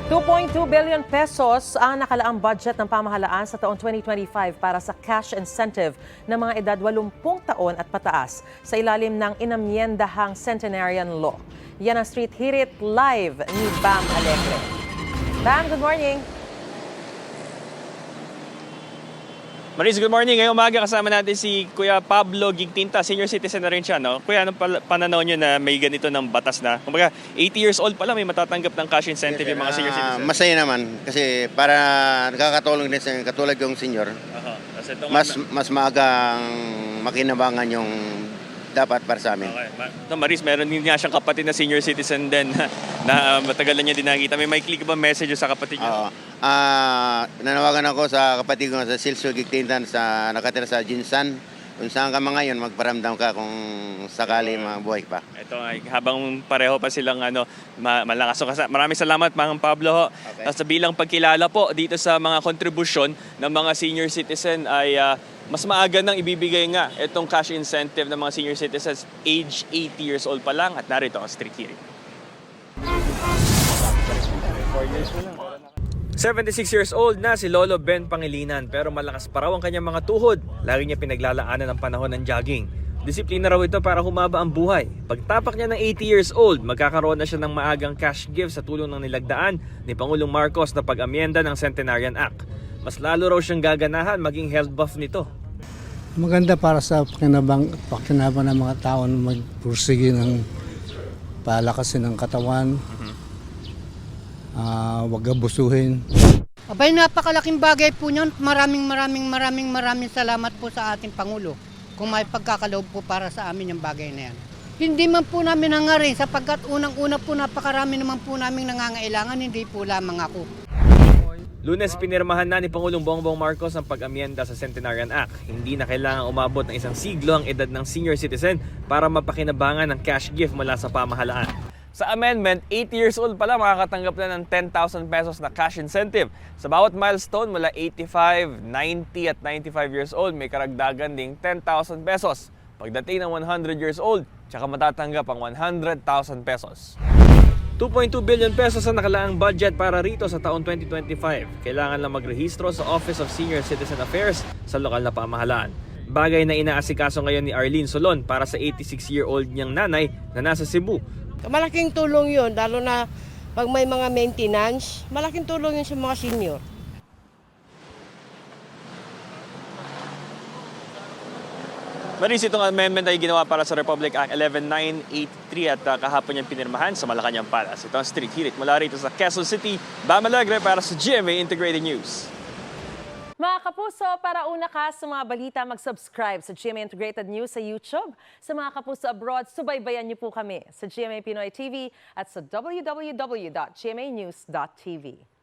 2.2 billion pesos ang nakalaang budget ng pamahalaan sa taong 2025 para sa cash incentive ng mga edad 80 taon at pataas sa ilalim ng inamyendahang Centenarian Law. Yan ang Street Hirit live ni Bam Alegre. Bam, good morning. Maris, good morning. Ngayong umaga kasama natin si Kuya Pablo Gigtinta, senior citizen na rin siya, no? Kuya, anong pananaw niyo na may ganito ng batas na? Kumbaga, 80 years old pa lang may matatanggap ng cash incentive yung mga senior citizen. Masaya naman kasi para nakakatulong din sa katulad yung senior. Kasi Mas maagang makinabangan yung dapat para sa amin. Okay. Maris, meron din nga siyang kapatid na senior citizen din na matagal na niya din nakita. May click ba message sa kapatid niya? Nanawagan ako sa kapatid ko sa Silso Gigtintan sa nakatira sa Jinsan. Kung saan ka mga ngayon, magparamdam ka kung sakali mabuhay pa. Ito ay habang pareho pa silang malakas. So, maraming salamat mga Pablo. Okay. Sa bilang pagkilala po dito sa mga kontribusyon ng mga senior citizen ay mas maaga nang ibibigay nga itong cash incentive ng mga senior citizens age 80 years old pa lang at narito ang Street Hearing. 76 years old na si Lolo Ben Pangilinan pero malakas pa raw ang kanyang mga tuhod. Lagi niya pinaglalaanan ng panahon ng jogging. Disiplina raw ito para humaba ang buhay. Pagtapak niya ng 80 years old, magkakaroon na siya ng maagang cash gift sa tulong ng nilagdaan ni Pangulong Marcos na pag-amyenda ng Centenarian Act. Mas lalo raw siyang gaganahan maging health buff nito. Maganda para sa pakinabang ng mga tao na magpursige ng palakasin ng katawan. Wag abusuhin. Abay, napakalaking bagay po niyon. Maraming salamat po sa ating Pangulo kung may pagkakaloob po para sa amin yung bagay na yan. Hindi man po namin hangarin sapagkat unang-una po napakarami naman po namin nangangailangan, hindi po lamang ako. Lunes, pinirmahan na ni Pangulong Bongbong Marcos ang pag-amyenda sa Centenarian Act. Hindi na kailangang umabot ng isang siglo ang edad ng senior citizen para mapakinabangan ng cash gift mula sa pamahalaan. Sa amendment, 80 years old pala makakatanggap na ng 10,000 pesos na cash incentive. Sa bawat milestone mula 85, 90 at 95 years old, may karagdagan ding 10,000 pesos. Pagdating ng 100 years old, tsaka matatanggap ang 100,000 pesos. 2.2 billion pesos ang nakalaang budget para rito sa taong 2025. Kailangan lang magrehistro sa Office of Senior Citizen Affairs sa lokal na pamahalaan. Bagay na inaasikaso ngayon ni Arlene Solon para sa 86-year-old niyang nanay na nasa Cebu. Malaking tulong yun, lalo na pag may mga maintenance, malaking tulong yun sa mga senior. Maris, itong amendment ay ginawa para sa Republic Act 11983 at kahapon niyang pinirmahan sa Malacanang Palace. Ito ang Street Hirit mula rito sa Quezon City, Bam Alegre para sa GMA Integrated News. Mga kapuso, para una ka sa mga balita, mag-subscribe sa GMA Integrated News sa YouTube. Sa mga kapuso abroad, subaybayan niyo po kami sa GMA Pinoy TV at sa www.gmanews.tv.